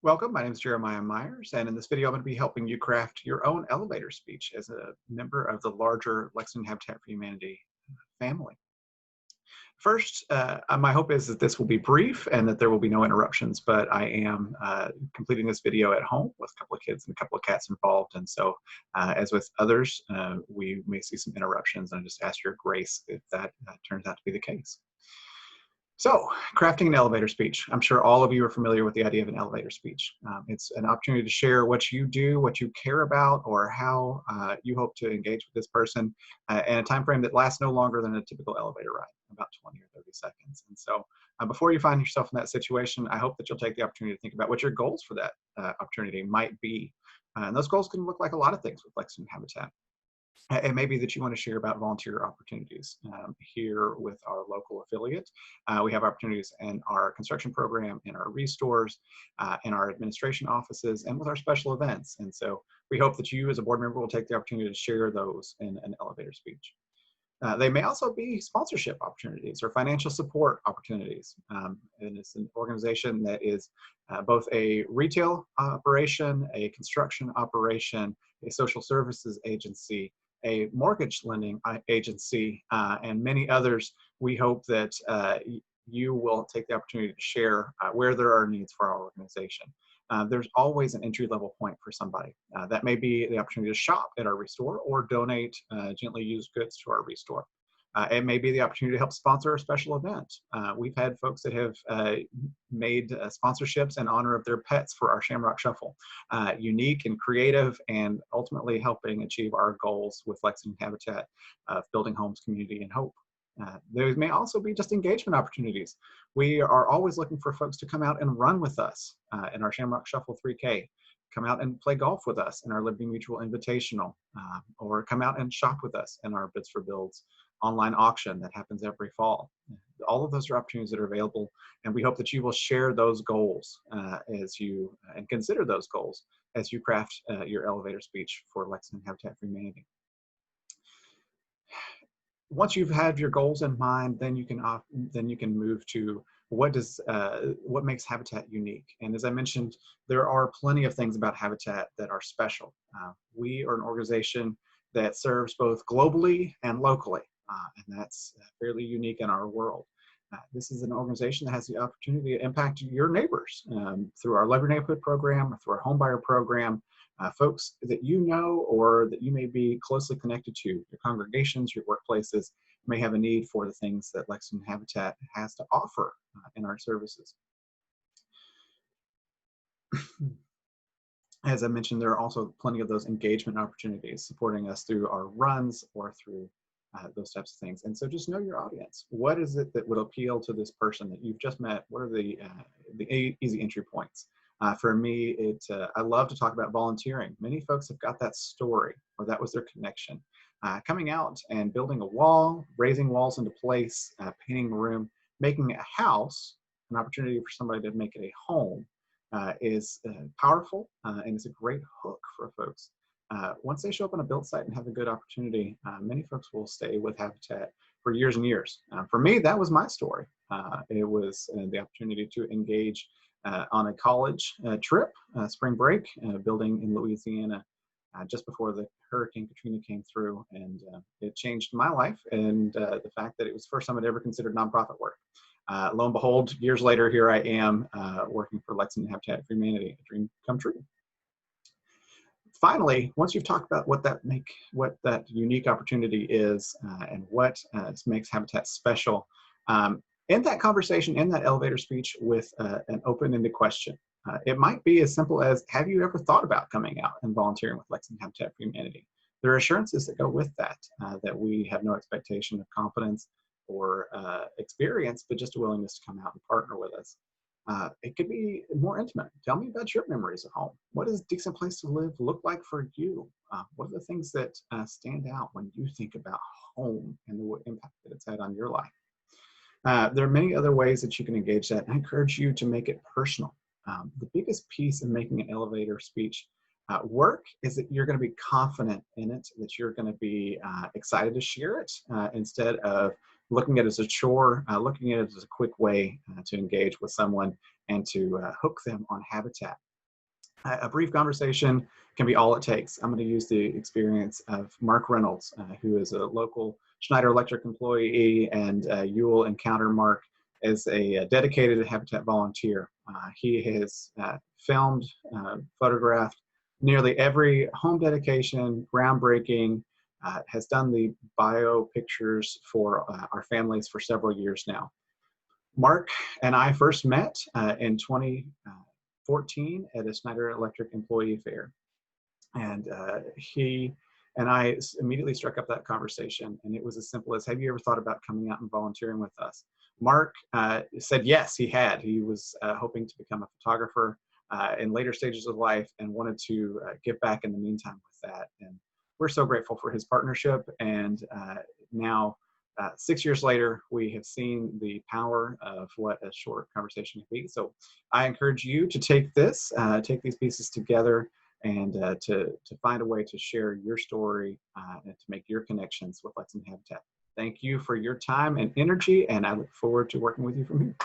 Welcome, my name is Jeremiah Myers, and in this video I'm going to be helping you craft your own elevator speech as a member of the larger Lexington Habitat for Humanity family. First, my hope is that this will be brief and that there will be no interruptions, but I am completing this video at home with a couple of kids and a couple of cats involved, and so as with others, we may see some interruptions, and I just ask your grace if that turns out to be the case. So, crafting an elevator speech. I'm sure all of you are familiar with the idea of an elevator speech. It's an opportunity to share what you do, what you care about, or how you hope to engage with this person in a time frame that lasts no longer than a typical elevator ride, about 20 or 30 seconds. And so, before you find yourself in that situation, I hope that you'll take the opportunity to think about what your goals for that opportunity might be. And those goals can look like a lot of things with Lexington Habitat. It may be that you want to share about volunteer opportunities here with our local affiliate. We have opportunities in our construction program, in our restores, in our administration offices, and with our special events. And so we hope that you as a board member will take the opportunity to share those in an elevator speech. They may also be sponsorship opportunities or financial support opportunities. And it's an organization that is both a retail operation, a construction operation, a social services agency, a mortgage lending agency, and many others. We hope that you will take the opportunity to share where there are needs for our organization. There's always an entry-level point for somebody. That may be the opportunity to shop at our restore or donate gently used goods to our restore. It may be the opportunity to help sponsor a special event. We've had folks that have made sponsorships in honor of their pets for our Shamrock Shuffle. Unique and creative, and ultimately helping achieve our goals with Lexington Habitat of building homes, community, and hope. There may also be just engagement opportunities. We are always looking for folks to come out and run with us in our Shamrock Shuffle 3K, come out and play golf with us in our Liberty Mutual Invitational, or come out and shop with us in our Bids for Builds online auction that happens every fall. All of those are opportunities that are available, and we hope that you will share those goals as you and consider those goals as you craft your elevator speech for Lexington Habitat for Humanity. Once you've had your goals in mind, then you can move to what makes Habitat unique. And as I mentioned, there are plenty of things about Habitat that are special. We are an organization that serves both globally and locally, and that's fairly unique in our world. This is an organization that has the opportunity to impact your neighbors through our Love Your Neighborhood program, or through our homebuyer program. Folks that you know or that you may be closely connected to, your congregations, your workplaces, may have a need for the things that Lexington Habitat has to offer in our services. As I mentioned, there are also plenty of those engagement opportunities supporting us through our runs or through those types of things. And so just know your audience. What is it that would appeal to this person that you've just met? What are the easy entry points? For me, I love to talk about volunteering. Many folks have got that story, or that was their connection. Coming out and building a wall, raising walls into place, painting a room, making a house, an opportunity for somebody to make it a home, is powerful, and it's a great hook for folks. Once they show up on a build site and have a good opportunity, many folks will stay with Habitat for years and years. For me, that was my story. It was the opportunity to engage on a college trip, spring break, building in Louisiana just before the Hurricane Katrina came through, and it changed my life, and the fact that it was the first time I'd ever considered nonprofit work. Lo and behold, years later, here I am working for Lexington Habitat for Humanity, a dream come true. Finally, once you've talked about what that unique opportunity is and what makes Habitat special, end that conversation, end that elevator speech with an open-ended question. It might be as simple as, have you ever thought about coming out and volunteering with Lexington Habitat for Humanity? There are assurances that go with that, that we have no expectation of competence or experience, but just a willingness to come out and partner with us. It could be more intimate. Tell me about your memories at home. What does a decent place to live look like for you? What are the things that stand out when you think about home and the impact that it's had on your life? There are many other ways that you can engage that. I encourage you to make it personal. The biggest piece in making an elevator speech work is that you're going to be confident in it, that you're going to be excited to share it instead of looking at it as a chore, looking at it as a quick way to engage with someone and to hook them on Habitat. A brief conversation can be all it takes. I'm going to use the experience of Mark Reynolds, who is a local Schneider Electric employee, and you will encounter Mark as a dedicated Habitat volunteer. He has filmed, photographed nearly every home dedication, groundbreaking, has done the bio pictures for our families for several years now. Mark and I first met in 2014 at a Schneider Electric employee fair. And he and I immediately struck up that conversation. And it was as simple as, have you ever thought about coming out and volunteering with us? Mark said yes, he had. He was hoping to become a photographer in later stages of life and wanted to give back in the meantime with that. And we're so grateful for his partnership. And now, 6 years later, we have seen the power of what a short conversation can be. So I encourage you to take these pieces together, and to find a way to share your story and to make your connections with Lexington Habitat. Thank you for your time and energy, and I look forward to working with you from here.